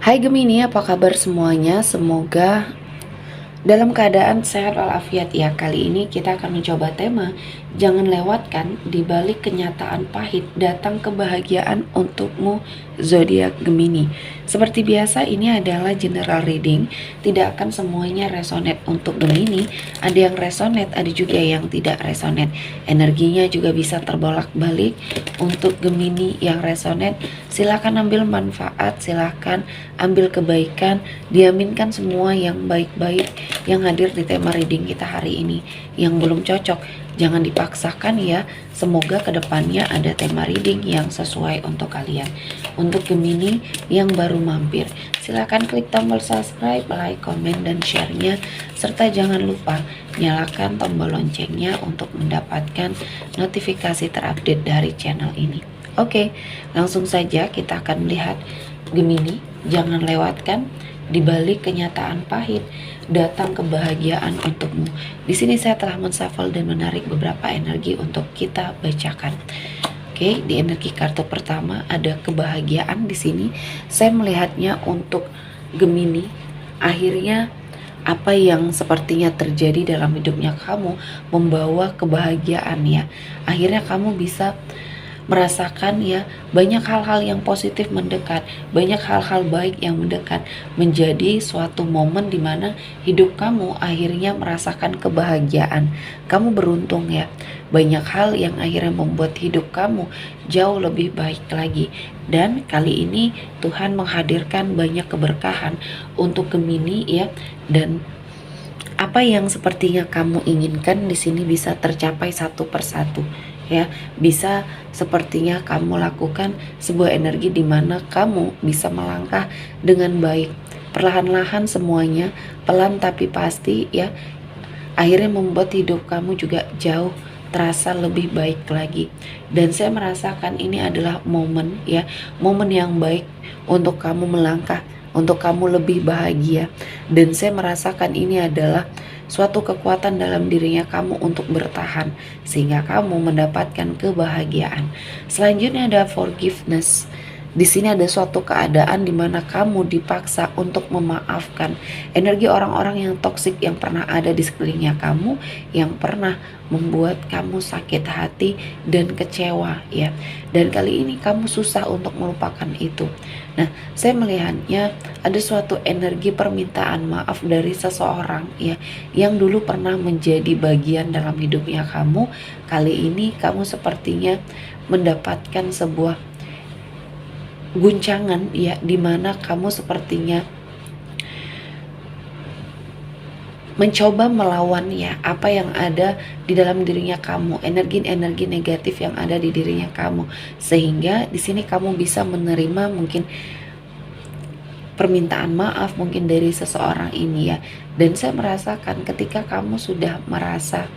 Hai Gemini, apa kabar semuanya? Semoga dalam keadaan sehat walafiat ya. Kali ini kita akan mencoba tema jangan lewatkan di balik kenyataan pahit datang kebahagiaan untukmu zodiak Gemini. Seperti biasa ini adalah general reading, tidak akan semuanya resonate untuk Gemini. Ada yang resonate, ada juga yang tidak resonate. Energinya juga bisa terbolak-balik. Untuk Gemini yang resonate, silakan ambil manfaat, silakan ambil kebaikan, diaminkan semua yang baik-baik yang hadir di tema reading kita hari ini. Yang belum cocok, jangan dipaksakan ya. Semoga kedepannya ada tema reading yang sesuai untuk kalian. Untuk Gemini yang baru mampir, silahkan klik tombol subscribe, like, komen, dan share-nya. Serta jangan lupa nyalakan tombol loncengnya untuk mendapatkan notifikasi terupdate dari channel ini. Oke, langsung saja kita akan melihat Gemini, jangan lewatkan di balik kenyataan pahit datang kebahagiaan untukmu. Di sini saya telah menshuffle dan menarik beberapa energi untuk kita bacakan. Oke, di energi kartu pertama ada kebahagiaan di sini. Saya melihatnya untuk Gemini, akhirnya apa yang sepertinya terjadi dalam hidupnya kamu membawa kebahagiaan ya. Akhirnya kamu bisa merasakan ya banyak hal-hal yang positif mendekat, banyak hal-hal baik yang mendekat, menjadi suatu momen dimana hidup kamu akhirnya merasakan kebahagiaan. Kamu beruntung ya, banyak hal yang akhirnya membuat hidup kamu jauh lebih baik lagi. Dan kali ini Tuhan menghadirkan banyak keberkahan untuk Gemini ya, dan apa yang sepertinya kamu inginkan di sini bisa tercapai satu persatu ya. Bisa sepertinya kamu lakukan sebuah energi di mana kamu bisa melangkah dengan baik, perlahan-lahan semuanya, pelan tapi pasti ya. Akhirnya membuat hidup kamu juga jauh terasa lebih baik lagi. Dan saya merasakan ini adalah momen ya, momen yang baik untuk kamu melangkah, untuk kamu lebih bahagia. Dan saya merasakan ini adalah suatu kekuatan dalam dirinya kamu untuk bertahan sehingga kamu mendapatkan kebahagiaan. Selanjutnya ada forgiveness. Di sini ada suatu keadaan di mana kamu dipaksa untuk memaafkan energi orang-orang yang toksik yang pernah ada di sekelilingnya kamu, yang pernah membuat kamu sakit hati dan kecewa ya. Dan kali ini kamu susah untuk melupakan itu. Nah, saya melihatnya ada suatu energi permintaan maaf dari seseorang ya, yang dulu pernah menjadi bagian dalam hidupnya kamu. Kali ini kamu sepertinya mendapatkan sebuah guncangan ya, dimana kamu sepertinya mencoba melawan ya apa yang ada di dalam dirinya kamu, energi-energi negatif yang ada di dirinya kamu, sehingga di sini kamu bisa menerima mungkin permintaan maaf mungkin dari seseorang ini ya. Dan saya merasakan ketika kamu sudah merasa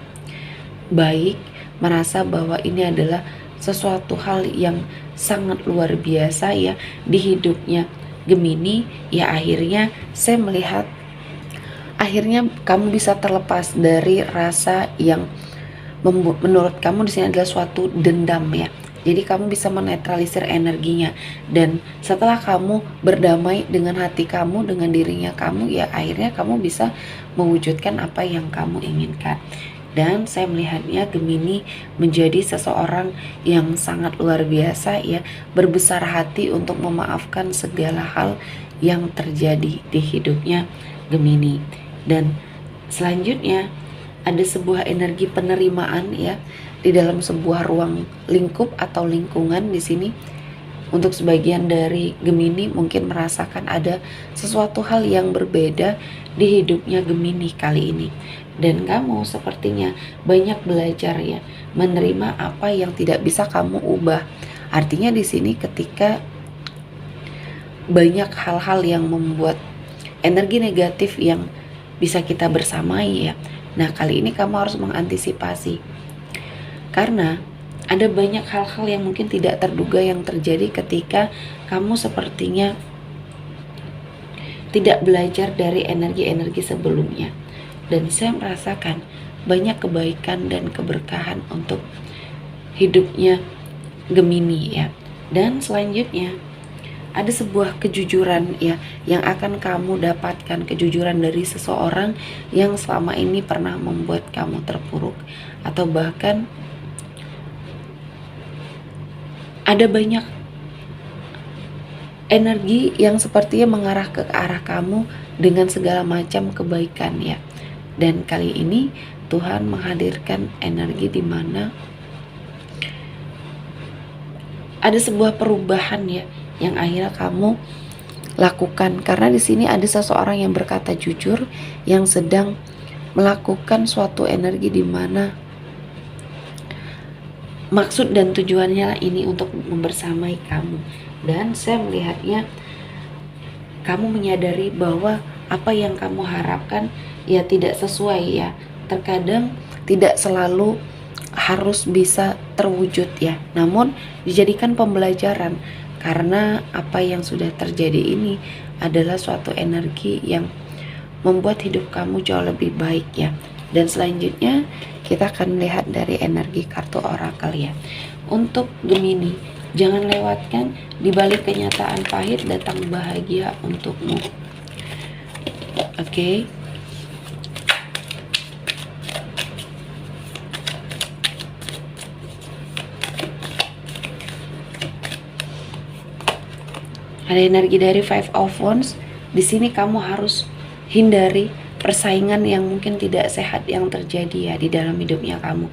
baik, merasa bahwa ini adalah sesuatu hal yang sangat luar biasa ya di hidupnya Gemini ya, akhirnya saya melihat akhirnya kamu bisa terlepas dari rasa yang menurut kamu di sini adalah suatu dendam ya. Jadi kamu bisa menetralisir energinya, dan setelah kamu berdamai dengan hati kamu, dengan dirinya kamu ya, akhirnya kamu bisa mewujudkan apa yang kamu inginkan. Dan saya melihatnya Gemini menjadi seseorang yang sangat luar biasa ya, berbesar hati untuk memaafkan segala hal yang terjadi di hidupnya Gemini. Dan selanjutnya ada sebuah energi penerimaan ya di dalam sebuah ruang lingkup atau lingkungan. Di sini untuk sebagian dari Gemini mungkin merasakan ada sesuatu hal yang berbeda di hidupnya Gemini kali ini, dan kamu sepertinya banyak belajar ya menerima apa yang tidak bisa kamu ubah. Artinya di sini ketika banyak hal-hal yang membuat energi negatif yang bisa kita bersamai ya. Nah, kali ini kamu harus mengantisipasi, karena ada banyak hal-hal yang mungkin tidak terduga yang terjadi ketika kamu sepertinya tidak belajar dari energi-energi sebelumnya. Dan saya merasakan banyak kebaikan dan keberkahan untuk hidupnya Gemini ya. Dan selanjutnya ada sebuah kejujuran ya yang akan kamu dapatkan, kejujuran dari seseorang yang selama ini pernah membuat kamu terpuruk, atau bahkan ada banyak energi yang sepertinya mengarah ke arah kamu dengan segala macam kebaikan ya. Dan kali ini Tuhan menghadirkan energi di mana ada sebuah perubahan ya yang akhirnya kamu lakukan, karena di sini ada seseorang yang berkata jujur yang sedang melakukan suatu energi di mana maksud dan tujuannya ini untuk membersamai kamu. Dan saya melihatnya kamu menyadari bahwa apa yang kamu harapkan ya tidak sesuai ya. Terkadang tidak selalu harus bisa terwujud ya. Namun dijadikan pembelajaran, karena apa yang sudah terjadi ini adalah suatu energi yang membuat hidup kamu jauh lebih baik ya. Dan selanjutnya kita akan melihat dari energi kartu orakel ya. Untuk Gemini, jangan lewatkan di balik kenyataan pahit datang bahagia untukmu. Oke. Ada energi dari Five of Wands. Di sini kamu harus hindari persaingan yang mungkin tidak sehat yang terjadi ya di dalam hidupnya kamu.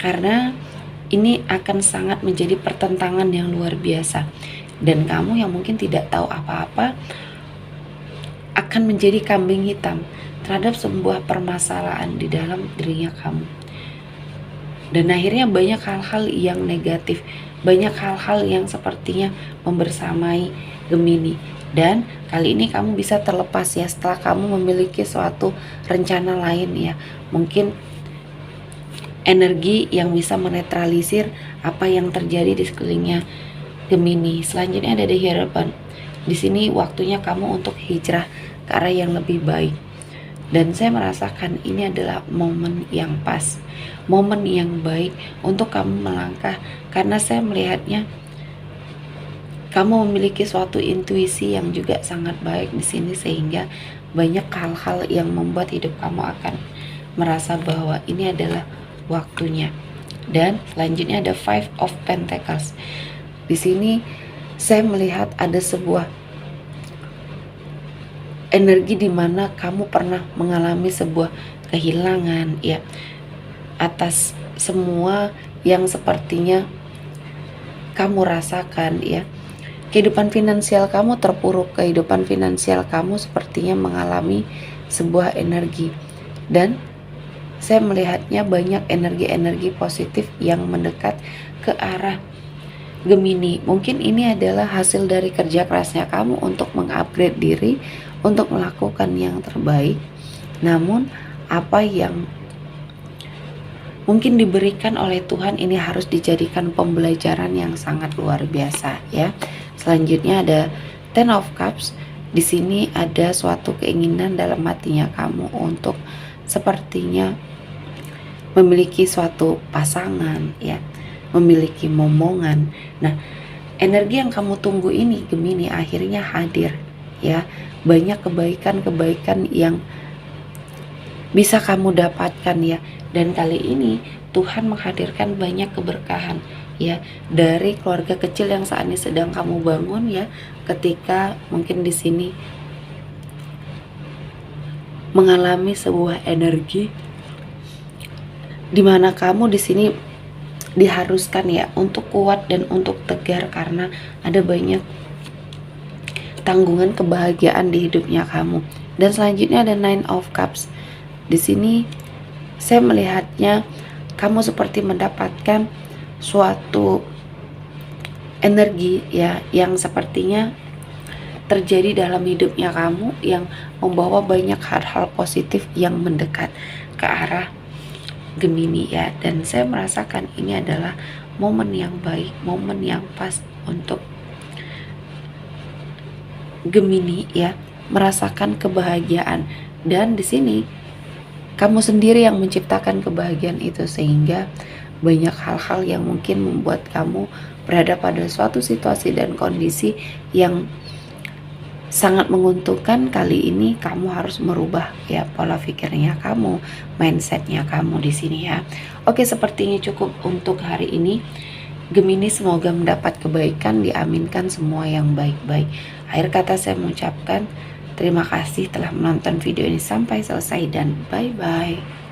Karena ini akan sangat menjadi pertentangan yang luar biasa. Dan kamu yang mungkin tidak tahu apa-apa akan menjadi kambing hitam terhadap sebuah permasalahan di dalam dirinya kamu. Dan akhirnya banyak hal-hal yang negatif, banyak hal-hal yang sepertinya membersamai Gemini. Dan kali ini kamu bisa terlepas ya setelah kamu memiliki suatu rencana lain ya. Mungkin energi yang bisa menetralisir apa yang terjadi di sekelilingnya Gemini. Selanjutnya ada The Hierophant. Di sini waktunya kamu untuk hijrah ke arah yang lebih baik. Dan saya merasakan ini adalah momen yang pas, momen yang baik untuk kamu melangkah, karena saya melihatnya kamu memiliki suatu intuisi yang juga sangat baik di sini, sehingga banyak hal-hal yang membuat hidup kamu akan merasa bahwa ini adalah waktunya. Dan selanjutnya ada Five of Pentacles. Di sini saya melihat ada sebuah energi di mana kamu pernah mengalami sebuah kehilangan ya, atas semua yang sepertinya kamu rasakan ya. Kehidupan finansial kamu terpuruk, kehidupan finansial kamu sepertinya mengalami sebuah energi. Dan saya melihatnya banyak energi-energi positif yang mendekat ke arah Gemini. Mungkin ini adalah hasil dari kerja kerasnya kamu untuk mengupgrade diri, untuk melakukan yang terbaik. Namun apa yang mungkin diberikan oleh Tuhan ini harus dijadikan pembelajaran yang sangat luar biasa ya. Selanjutnya ada Ten of Cups. Di sini ada suatu keinginan dalam hatinya kamu untuk sepertinya memiliki suatu pasangan ya, memiliki momongan. Nah, energi yang kamu tunggu ini Gemini akhirnya hadir ya. Banyak kebaikan-kebaikan yang bisa kamu dapatkan ya. Dan kali ini Tuhan menghadirkan banyak keberkahan ya dari keluarga kecil yang saat ini sedang kamu bangun ya, ketika mungkin di sini mengalami sebuah energi di mana kamu di sini diharuskan ya untuk kuat dan untuk tegar, karena ada banyak tanggungan kebahagiaan di hidupnya kamu. Dan selanjutnya ada Nine of Cups. Di sini saya melihatnya kamu seperti mendapatkan suatu energi ya yang sepertinya terjadi dalam hidupnya kamu yang membawa banyak hal-hal positif yang mendekat ke arah Gemini ya. Dan saya merasakan ini adalah momen yang baik, momen yang pas untuk Gemini ya, merasakan kebahagiaan. Dan di sini kamu sendiri yang menciptakan kebahagiaan itu, sehingga banyak hal-hal yang mungkin membuat kamu berada pada suatu situasi dan kondisi yang sangat menguntungkan, kali ini kamu harus merubah ya pola pikirnya kamu, mindsetnya kamu di sini ya. Oke, sepertinya cukup untuk hari ini. Gemini, semoga mendapat kebaikan, diaminkan semua yang baik-baik. Akhir kata saya mengucapkan terima kasih telah menonton video ini sampai selesai dan bye-bye.